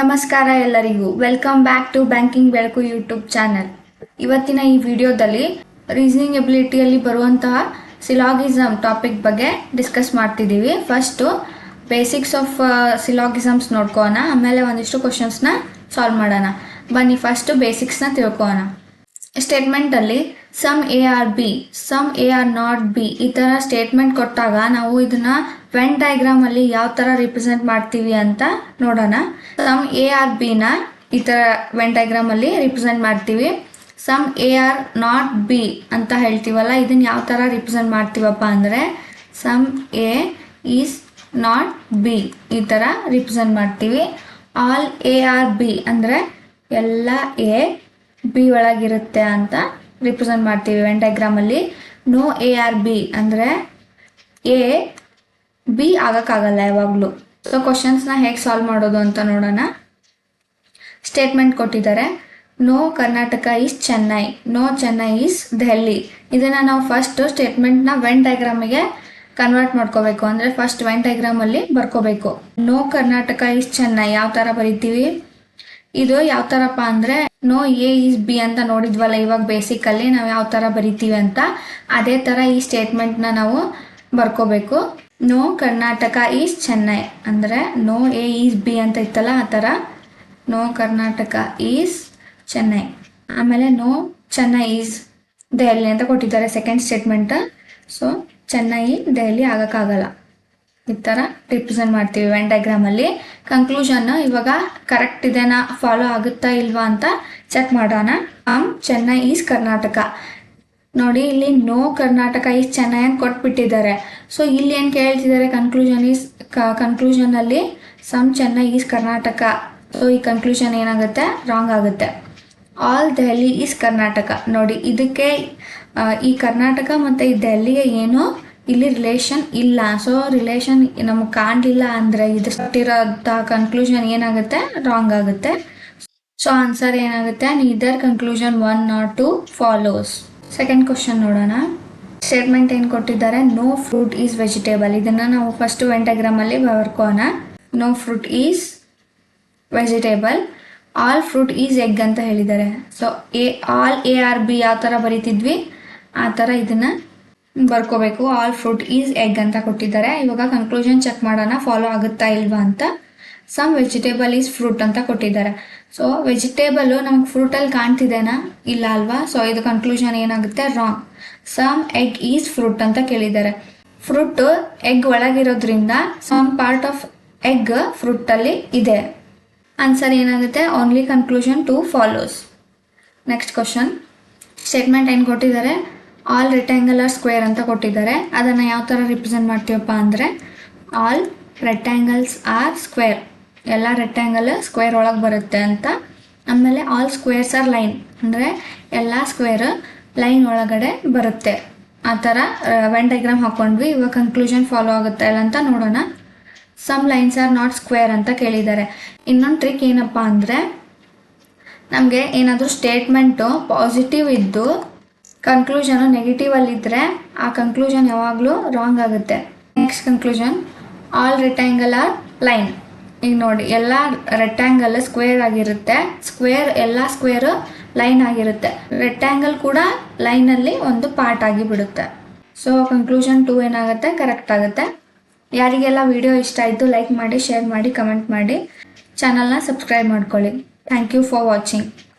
ನಮಸ್ಕಾರ ಎಲ್ಲರಿಗೂ, welcome back to banking Belaku YouTube channel. ಇವತ್ತಿನ ಈ ವಿಡಿಯೋದಲ್ಲಿ ರೀಸನಿಂಗ್ ಎಬಿಲಿಟಿಯಲ್ಲಿ ಬರುವಂತಹ ಸಿಲಾಗಿಸಮ್ ಟಾಪಿಕ್ ಬಗ್ಗೆ ಡಿಸ್ಕಸ್ ಮಾಡ್ತಿದ್ದೀವಿ. ಫಸ್ಟು ಬೇಸಿಕ್ಸ್ ಆಫ್ ಸಿಲಾಗಿಸಮ್ಸ್ ನೋಡ್ಕೋಣ, ಆಮೇಲೆ ಒಂದಿಷ್ಟು ಕ್ವಶನ್ಸ್ನ ಸಾಲ್ವ್ ಮಾಡೋಣ. ಬನ್ನಿ ಫಸ್ಟು ಬೇಸಿಕ್ಸ್ನ ತಿಳ್ಕೋಣ. ಸ್ಟೇಟ್ಮೆಂಟಲ್ಲಿ some A are B, some A are not B ಈ ಥರ ಸ್ಟೇಟ್ಮೆಂಟ್ ಕೊಟ್ಟಾಗ ನಾವು ಇದನ್ನು ವೆನ್ ಡಯಾಗ್ರಾಮಲ್ಲಿ ಯಾವ ಥರ ರಿಪ್ರೆಸೆಂಟ್ ಮಾಡ್ತೀವಿ ಅಂತ ನೋಡೋಣ. ಸಮ್ ಎ ಆರ್ ಬಿನ ಈ ಥರ ವೆನ್ ಡಯಾಗ್ರಾಮಲ್ಲಿ ರಿಪ್ರೆಸೆಂಟ್ ಮಾಡ್ತೀವಿ. Some A are not B ಅಂತ ಹೇಳ್ತೀವಲ್ಲ, ಇದನ್ನು ಯಾವ ಥರ ರಿಪ್ರೆಸೆಂಟ್ ಮಾಡ್ತೀವಪ್ಪ ಅಂದರೆ some A is not B ಈ ಥರ ರಿಪ್ರೆಸೆಂಟ್ ಮಾಡ್ತೀವಿ. ಆಲ್ ಎ ಆರ್ ಬಿ ಅಂದರೆ ಎಲ್ಲ ಎ ಬಿ ಒಳಗಿರುತ್ತೆ ಅಂತ ರಿಪ್ರೆಸೆಂಟ್ ಮಾಡ್ತೀವಿ ವೆನ್ ಡಯಾಗ್ರಾಮಲ್ಲಿ. ನೋ ಎ ಆರ್ ಬಿ ಅಂದರೆ ಎ ಬಿ ಆಗೋಕ್ಕಾಗಲ್ಲ ಯಾವಾಗಲೂ. ಸೊ ಕ್ವಶನ್ಸ್ನ ಹೇಗೆ ಸಾಲ್ವ್ ಮಾಡೋದು ಅಂತ ನೋಡೋಣ. ಸ್ಟೇಟ್ಮೆಂಟ್ ಕೊಟ್ಟಿದ್ದಾರೆ, no Karnataka is Chennai, no Chennai is Delhi. ಇದನ್ನು ನಾವು ಫಸ್ಟ್ ಸ್ಟೇಟ್ಮೆಂಟ್ನ ವೆನ್ ಡಯಾಗ್ರಾಮಿಗೆ ಕನ್ವರ್ಟ್ ಮಾಡ್ಕೋಬೇಕು. ಅಂದರೆ ಫಸ್ಟ್ ವೆನ್ ಡಯಾಗ್ರಾಮಲ್ಲಿ ಬರ್ಕೋಬೇಕು. ನೋ ಕರ್ನಾಟಕ ಈಸ್ ಚೆನ್ನೈ ಯಾವ ಥರ ಬರಿತೀವಿ, ಇದು ಯಾವ ಥರಪ್ಪ ಅಂದರೆ ನೋ ಎ ಈಸ್ ಬಿ ಅಂತ ನೋಡಿದ್ವಲ್ಲ ಇವಾಗ ಬೇಸಿಕಲ್ಲಿ ನಾವು ಯಾವ ಥರ ಬರಿತೀವಿ ಅಂತ, ಅದೇ ಥರ ಈ ಸ್ಟೇಟ್ಮೆಂಟ್ನ ನಾವು ಬರ್ಕೋಬೇಕು. ನೋ ಕರ್ನಾಟಕ ಈಸ್ ಚೆನ್ನೈ ಅಂದರೆ ನೋ ಎ ಈಸ್ ಬಿ ಅಂತ ಇತ್ತಲ್ಲ ಆ ಥರ ನೋ ಕರ್ನಾಟಕ ಈಸ್ ಚೆನ್ನೈ. ಆಮೇಲೆ ನೋ ಚೆನ್ನೈ ಈಸ್ ದೆಹಲಿ ಅಂತ ಕೊಟ್ಟಿದ್ದಾರೆ second statement. So Chennai Delhi ಆಗೋಕ್ಕಾಗಲ್ಲ, ಈ ಥರ ರಿಪ್ರೆಸೆಂಟ್ ಮಾಡ್ತೀವಿ ವೆನ್ ಡಯಾಗ್ರಾಮಲ್ಲಿ. ಕನ್ಕ್ಲೂಷನ್ ಇವಾಗ ಕರೆಕ್ಟ್ ಇದೆನಾ, ಫಾಲೋ ಆಗುತ್ತಾ ಇಲ್ವಾ ಅಂತ ಚೆಕ್ ಮಾಡೋಣ. ಚೆನ್ನೈ ಈಸ್ ಕರ್ನಾಟಕ ನೋಡಿ, ಇಲ್ಲಿ ನೋ ಕರ್ನಾಟಕ ಈಸ್ ಚೆನ್ನೈ ಅಂತ ಕೊಟ್ಬಿಟ್ಟಿದ್ದಾರೆ. ಸೊ ಇಲ್ಲಿ ಏನು ಕೇಳ್ತಿದ್ದಾರೆ, ಕನ್ಕ್ಲೂಷನಲ್ಲಿ some Chennai is Karnataka. So ಈ ಕನ್ಕ್ಲೂಷನ್ ಏನಾಗುತ್ತೆ, ರಾಂಗ್ ಆಗುತ್ತೆ. All Delhi is Karnataka. ನೋಡಿ ಇದಕ್ಕೆ ಈ ಕರ್ನಾಟಕ ಮತ್ತು ಈ ದೆಹಲಿಗೆ ಏನು ಇಲ್ಲಿ ರಿಲೇಷನ್ ಇಲ್ಲ. ಸೊ ರಿಲೇಷನ್ ನಮಗೆ ಕಾಣಲಿಲ್ಲ ಅಂದರೆ ಇದು ಕೊಟ್ಟಿರೋಂಥ ಕನ್ಕ್ಲೂಷನ್ ಏನಾಗುತ್ತೆ, ರಾಂಗ್ ಆಗುತ್ತೆ. ಸೊ ಆನ್ಸರ್ ಏನಾಗುತ್ತೆ, neither conclusion 1 or 2 follows. Second question ನೋಡೋಣ. ಸ್ಟೇಟ್ಮೆಂಟ್ ಏನು ಕೊಟ್ಟಿದ್ದಾರೆ, ನೋ ಫ್ರೂಟ್ ಈಸ್ ವೆಜಿಟೇಬಲ್. ಇದನ್ನು ನಾವು ಫಸ್ಟ್ ವೆನ್ ಡಯಾಗ್ರಾಮಲ್ಲಿ ಬರ್ಕೋಣ. No fruit is vegetable, all fruit is egg ಅಂತ ಹೇಳಿದ್ದಾರೆ. So all A are B ಯಾವ ಥರ ಬರೀತಿದ್ವಿ ಆ ಥರ ಇದನ್ನು ಬರ್ಕೋಬೇಕು. ಆಲ್ ಫ್ರೂಟ್ ಈಸ್ ಎಗ್ ಅಂತ ಕೊಟ್ಟಿದ್ದಾರೆ. ಇವಾಗ ಕನ್ಕ್ಲೂಷನ್ ಚೆಕ್ ಮಾಡೋಣ, ಫಾಲೋ ಆಗುತ್ತಾ ಇಲ್ವಾ ಅಂತ. ಸಮ್ ವೆಜಿಟೇಬಲ್ ಈಸ್ ಫ್ರೂಟ್ ಅಂತ ಕೊಟ್ಟಿದ್ದಾರೆ. ಸೊ ವೆಜಿಟೇಬಲು ನಮ್ಗೆ ಫ್ರೂಟಲ್ಲಿ ಕಾಣ್ತಿದೆನಾ, ಇಲ್ಲ ಅಲ್ವಾ. ಸೊ ಇದು ಕನ್ಕ್ಲೂಷನ್ ಏನಾಗುತ್ತೆ, wrong. Some egg is fruit ಅಂತ ಕೇಳಿದ್ದಾರೆ. ಫ್ರೂಟ್ ಎಗ್ ಒಳಗಿರೋದ್ರಿಂದ ಸಮ್ ಪಾರ್ಟ್ ಆಫ್ ಎಗ್ ಫ್ರೂಟಲ್ಲಿ ಇದೆ. ಆನ್ಸರ್ ಏನಾಗುತ್ತೆ, only conclusion 2 follows. Next question. Statement ಏನು ಕೊಟ್ಟಿದ್ದಾರೆ, ಆಲ್ ರೆಕ್ಟ್ಯಾಂಗಲ್ ಸ್ಕ್ವೇರ್ ಅಂತ ಕೊಟ್ಟಿದ್ದಾರೆ. ಅದನ್ನು ಯಾವ ಥರ ರಿಪ್ರೆಸೆಂಟ್ ಮಾಡ್ತೀವಪ್ಪ ಅಂದರೆ ಆಲ್ ರೆಕ್ಟ್ಯಾಂಗಲ್ಸ್ ಆರ್ ಸ್ಕ್ವೇರ್, ಎಲ್ಲ ರೆಕ್ಟ್ಯಾಂಗಲ್ ಸ್ಕ್ವೇರ್ ಒಳಗೆ ಬರುತ್ತೆ ಅಂತ. ಆಮೇಲೆ ಆಲ್ ಸ್ಕ್ವೇರ್ಸ್ ಆರ್ ಲೈನ್ ಅಂದರೆ ಎಲ್ಲ ಸ್ಕ್ವೇರ್ ಲೈನ್ ಒಳಗಡೆ ಬರುತ್ತೆ. ಆ ಥರ ವೆನ್ ಡಯಾಗ್ರಾಮ್ ಹಾಕ್ಕೊಂಡ್ವಿ. ಇವಾಗ ಕನ್ಕ್ಲೂಷನ್ ಫಾಲೋ ಆಗುತ್ತೆ ಇಲ್ಲ ಅಂತ ನೋಡೋಣ. Some lines are not square ಅಂತ ಕೇಳಿದ್ದಾರೆ. ಇನ್ನೊಂದು ಟ್ರಿಕ್ ಏನಪ್ಪ ಅಂದರೆ ನಮಗೆ ಏನಾದರೂ ಸ್ಟೇಟ್ಮೆಂಟು ಪಾಸಿಟಿವ್ ಇದ್ದು ಕನ್ಕ್ಲೂಷನು ನೆಗೆಟಿವಲ್ಲಿದ್ದರೆ ಆ ಕನ್ಕ್ಲೂಷನ್ ಯಾವಾಗಲೂ ರಾಂಗ್ ಆಗುತ್ತೆ. Next conclusion, all rectangle are line. ಈಗ ನೋಡಿ ಎಲ್ಲ ರೆಕ್ಟ್ಯಾಂಗಲ್ ಸ್ಕ್ವೇರ್ ಆಗಿರುತ್ತೆ, ಸ್ಕ್ವೇರ್ ಎಲ್ಲ ಸ್ಕ್ವೇರ್ ಲೈನ್ ಆಗಿರುತ್ತೆ, ರೆಕ್ಟ್ಯಾಂಗಲ್ ಕೂಡ ಲೈನಲ್ಲಿ ಒಂದು ಪಾರ್ಟ್ ಆಗಿಬಿಡುತ್ತೆ. ಸೊ ಕನ್ಕ್ಲೂಷನ್ 2 ಏನಾಗುತ್ತೆ, ಕರೆಕ್ಟ್ ಆಗುತ್ತೆ. ಯಾರಿಗೆಲ್ಲ ವಿಡಿಯೋ ಇಷ್ಟ ಆಯಿತು ಲೈಕ್ ಮಾಡಿ, ಶೇರ್ ಮಾಡಿ, ಕಮೆಂಟ್ ಮಾಡಿ, ಚಾನಲ್ನ ಸಬ್ಸ್ಕ್ರೈಬ್ ಮಾಡ್ಕೊಳ್ಳಿ. Thank you for watching.